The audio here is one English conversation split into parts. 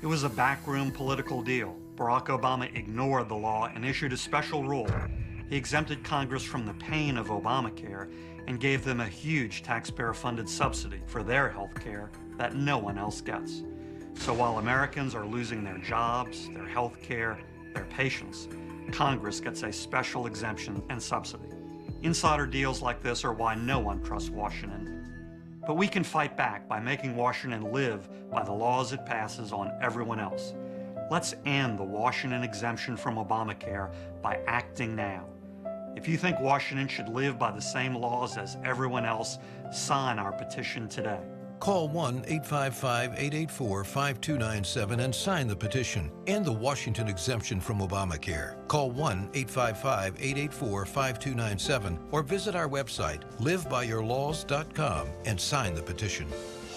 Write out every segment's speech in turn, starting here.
It was a backroom political deal. Barack Obama ignored the law and issued a special rule. He exempted Congress from the pain of Obamacare and gave them a huge taxpayer-funded subsidy for their health care that no one else gets. So while Americans are losing their jobs, their health care, their patients, Congress gets a special exemption and subsidy. Insider deals like this are why no one trusts Washington. But we can fight back by making Washington live by the laws it passes on everyone else. Let's end the Washington exemption from Obamacare by acting now. If you think Washington should live by the same laws as everyone else, sign our petition today. Call 1-855-884-5297 and sign the petition. End the Washington exemption from Obamacare. Call 1-855-884-5297 or visit our website, livebyyourlaws.com, and sign the petition.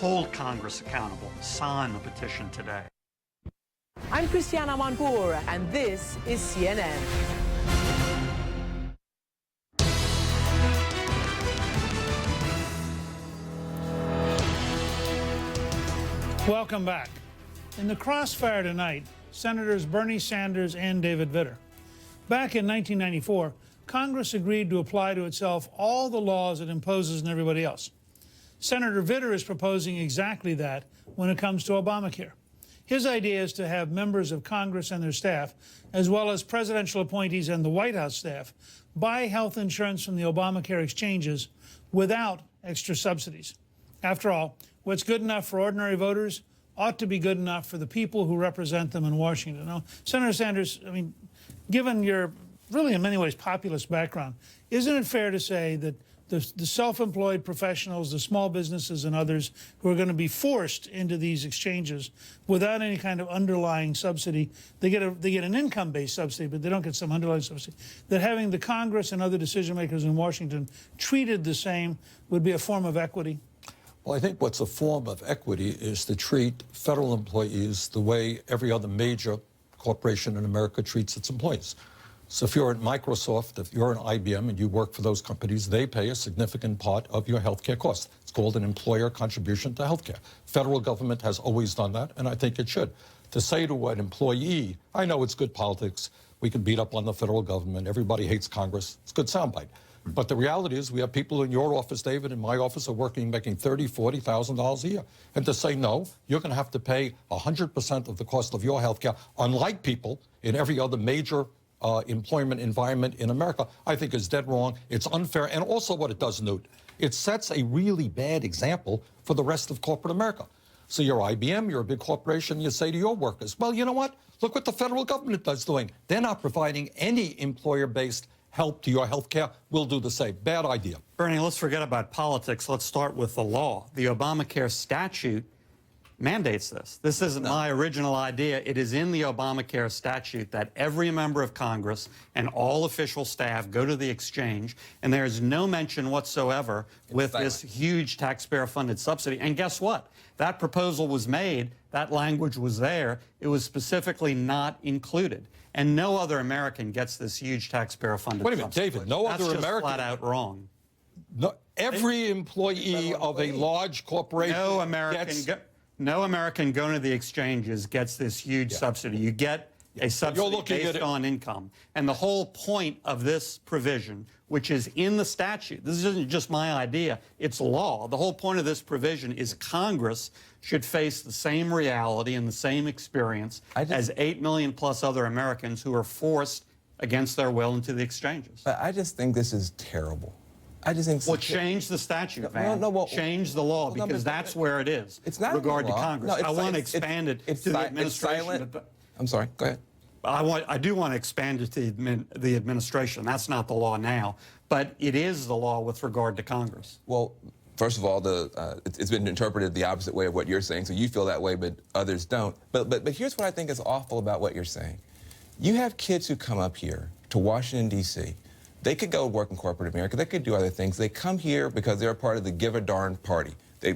Hold Congress accountable. Sign the petition today. I'm Christiana Manpour, and this is CNN. Welcome back. In the Crossfire tonight, Senators Bernie Sanders and David Vitter. Back in 1994, Congress agreed to apply to itself all the laws it imposes on everybody else. Senator Vitter is proposing exactly that when it comes to Obamacare. His idea is to have members of Congress and their staff, as well as presidential appointees and the White House staff, buy health insurance from the Obamacare exchanges without extra subsidies. After all, what's good enough for ordinary voters ought to be good enough for the people who represent them in Washington. Now, Senator Sanders, I mean, given your really in many ways populist background, isn't it fair to say that the self-employed professionals, the small businesses and others who are going to be forced into these exchanges without any kind of underlying subsidy, they get an income-based subsidy, but they don't get some underlying subsidy, that having the Congress and other decision makers in Washington treated the same would be a form of equity? Well, I think what's a form of equity is to treat federal employees the way every other major corporation in America treats its employees. So if you're at Microsoft, if you're an IBM and you work for those companies, they pay a significant part of your healthcare costs. It's called an employer contribution to healthcare. Federal government has always done that, and I think it should. To say to an employee, I know it's good politics, we can beat up on the federal government, everybody hates Congress, it's a good soundbite. But the reality is we have people in your office, David, in my office are working, making $30,000, $40,000 a year. And to say, no, you're going to have to pay 100% of the cost of your health care, unlike people in every other major employment environment in America, I think is dead wrong. It's unfair. And also what it does, Newt, it sets a really bad example for the rest of corporate America. So you're IBM, you're a big corporation, you say to your workers, well, you know what? Look what the federal government is doing. They're not providing any employer-based help to your health care. We'll do the same. Bad idea. Bernie, let's forget about politics. Let's start with the law. The Obamacare statute mandates this. This isn't my original idea. It is in the Obamacare statute that every member of Congress and all official staff go to the exchange, and there is no mention whatsoever with this huge taxpayer-funded subsidy. And guess what? That proposal was made. That language was there. It was specifically not included. And no other American gets this huge taxpayer-funded subsidy. Wait a minute, David, no other American. That's just flat out wrong. No, every employee of a large corporation No American going to the exchanges gets this huge subsidy. You get a subsidy based on income. And the whole point of this provision, which is in the statute, this isn't just my idea, it's law. The whole point of this provision is Congress should face the same reality and the same experience as 8 million plus other Americans who are forced against their will into the exchanges. But I just think this is terrible. I just think... Well, change the statute, Van. Change the law, because that's where it is. It's not regard to law. Congress. No, I want to expand it to the administration. I'm sorry, go ahead. I do want to expand it to the administration. That's not the law now, but it is the law with regard to Congress. Well, first of all, it's been interpreted the opposite way of what you're saying, so you feel that way, but others don't. But here's what I think is awful about what you're saying. You have kids who come up here to Washington, D.C., they could go work in corporate America. They could do other things. They come here because they're a part of the Give a Darn party.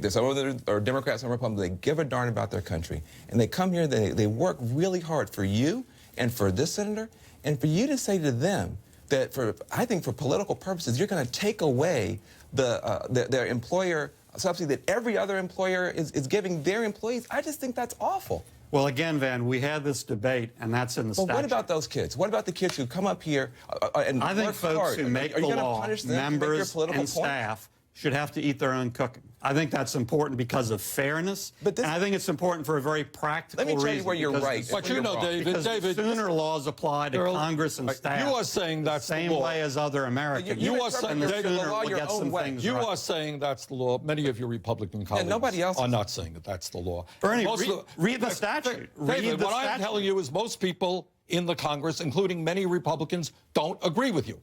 Some of them are Democrats, some are Republicans. They give a darn about their country. And they come here, they work really hard for you and for this senator, and for you to say to them that I think for political purposes, you're going to take away their employer subsidy that every other employer is giving their employees. I just think that's awful. Well, again, Van, we had this debate, and that's in the statute. But what about those kids? What about the kids who come up here and I think work folks hard? who make Are you the gonna law, punish them to make your members political and point? staff, should have to eat their own cooking. I think that's important because of fairness, But this, and I think it's important for a very practical reason. let me tell you where you're right. But you know, David, Because the sooner laws apply to Congress and staff, you are saying that's the same the law. way as other Americans. You are saying the David, sooner the law we'll your get own some way. things You right. are saying that's the law. Many of your Republican colleagues nobody else are is. not saying that that's the law. Bernie, Most read the statute. Read David, the what I'm statute. telling you is most people in the Congress, including many Republicans, don't agree with you.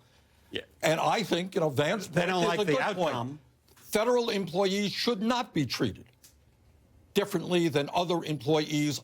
Yeah. And I think, Vance They don't is like a the good outcome. point. Federal employees should not be treated differently than other employees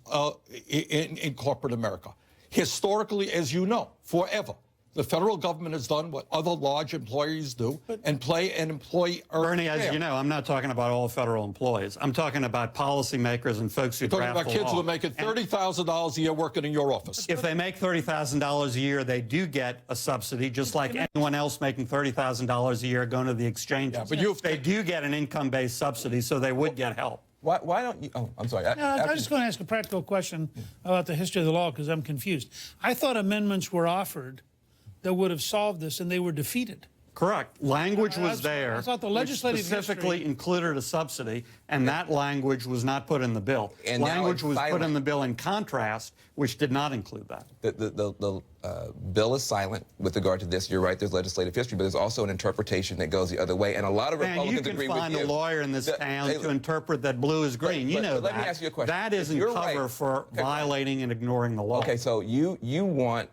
in corporate America. Historically, as you know, forever, the federal government has done what other large employees do and play an employee. Bernie, as you know, I'm not talking about all federal employees. I'm talking about policymakers and folks who You're talking draft about the kids law. who are making $30,000 a year working in your office. If they make $30,000 a year, they do get a subsidy, just like anyone else making $30,000 a year going to the exchanges. Yeah, but they do get an income-based subsidy, so they would get help. Why don't you? Oh, I'm sorry. I'm just going to ask a practical question about the history of the law because I'm confused. I thought amendments were offered that would have solved this, and they were defeated. Correct. Language was there. I thought the which legislative specifically history included a subsidy, and that language was not put in the bill. And now language it's was put silent. in the bill in contrast, which did not include that. The bill is silent with regard to this. You're right. There's legislative history, but there's also an interpretation that goes the other way, and a lot of Man, you Republicans can agree find with you. a lawyer in this town to interpret that blue is green. You know but that. let me ask you a question. That If isn't you're cover right- for Okay. violating and ignoring the law. Okay, so you want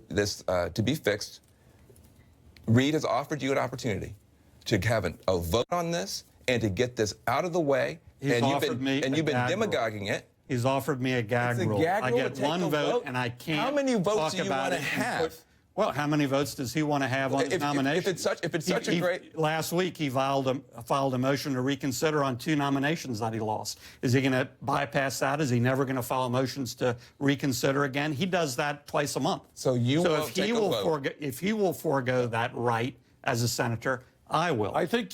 this to be fixed. Reid has offered you an opportunity to have a vote on this and to get this out of the way. He's and offered me you've a been gag rule. demagoguing it. He's offered me a gag It's a rule. gag I rule get to take one a vote, vote? and I can't. How many votes talk do you about wanna it. have? Well, how many votes does he want to have on his nomination? If it's such a great... Last week, he filed a motion to reconsider on 2 nominations that he lost. Is he going to bypass that? Is he never going to file motions to reconsider again? He does that twice a month. So you so won't take a vote. if he will forego that right as a senator, I will. I think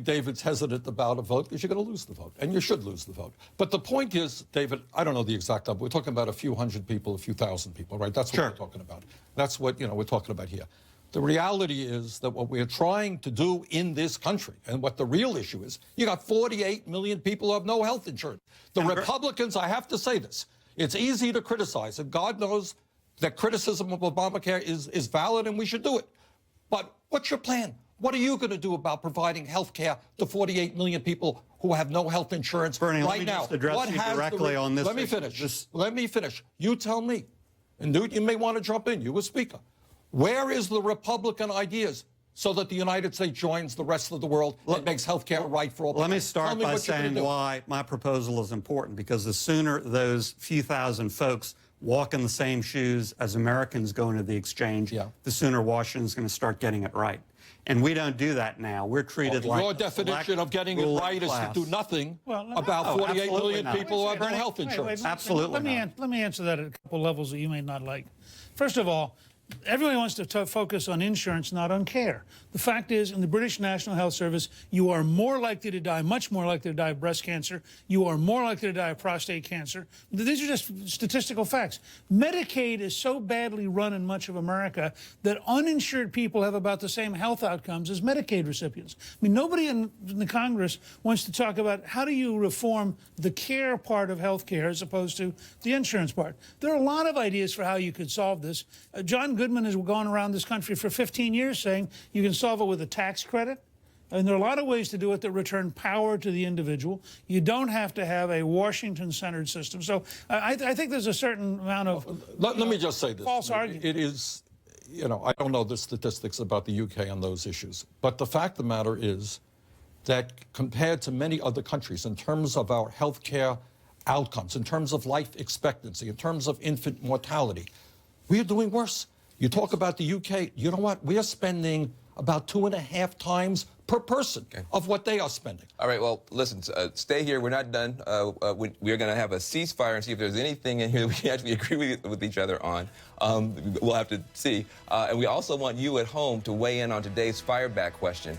David's hesitant about a vote because you're going to lose the vote, and you should lose the vote. But the point is, David, I don't know the exact number. We're talking about a few hundred people, a few thousand people, right? That's what we're talking about. That's what we're talking about here. The reality is that what we're trying to do in this country, and what the real issue is, you got 48 million people who have no health insurance. The Republicans, I have to say this, it's easy to criticize, and God knows that criticism of Obamacare is valid and we should do it. But what's your plan? What are you going to do about providing health care to 48 million people who have no health insurance Bernie, right let me now? just address you directly on this Let me issue. finish. Let me finish. You tell me. And Newt, you may want to jump in. You were Speaker. Where is the Republican ideas so that the United States joins the rest of the world and makes health care right for all people? Let me start by what you're gonna saying do. why my proposal is important, because the sooner those few thousand folks walk in the same shoes as Americans going to the exchange, the sooner Washington's going to start getting it right. And we don't do that now. We're treated like your a definition select of getting it ruling right is to class. do nothing Well, about no, 48 absolutely million not. people who have no Wait, health insurance. Absolutely not. Let me answer that at a couple levels that you may not like. First of all, everybody wants to focus on insurance, not on care. The fact is, in the British National Health Service, you are more likely to die, much more likely to die of breast cancer. You are more likely to die of prostate cancer. These are just statistical facts. Medicaid is so badly run in much of America that uninsured people have about the same health outcomes as Medicaid recipients. I mean, nobody in the Congress wants to talk about how do you reform the care part of health care as opposed to the insurance part. There are a lot of ideas for how you could solve this. John Goodman has gone around this country for 15 years saying you can solve it with a tax credit. And there are a lot of ways to do it that return power to the individual. You don't have to have a Washington-centered system. So I think there's a certain amount of Let me just say this. false argument. It is, I don't know the statistics about the UK on those issues. But the fact of the matter is that compared to many other countries, in terms of our health care outcomes, in terms of life expectancy, in terms of infant mortality, we are doing worse. You talk about the UK, you know what? We are spending about 2.5 times per person of what they are spending. All right, well, listen, stay here. We're not done. We're going to have a ceasefire and see if there's anything in here that we can actually agree with each other on. We'll have to see. And we also want you at home to weigh in on today's fireback question.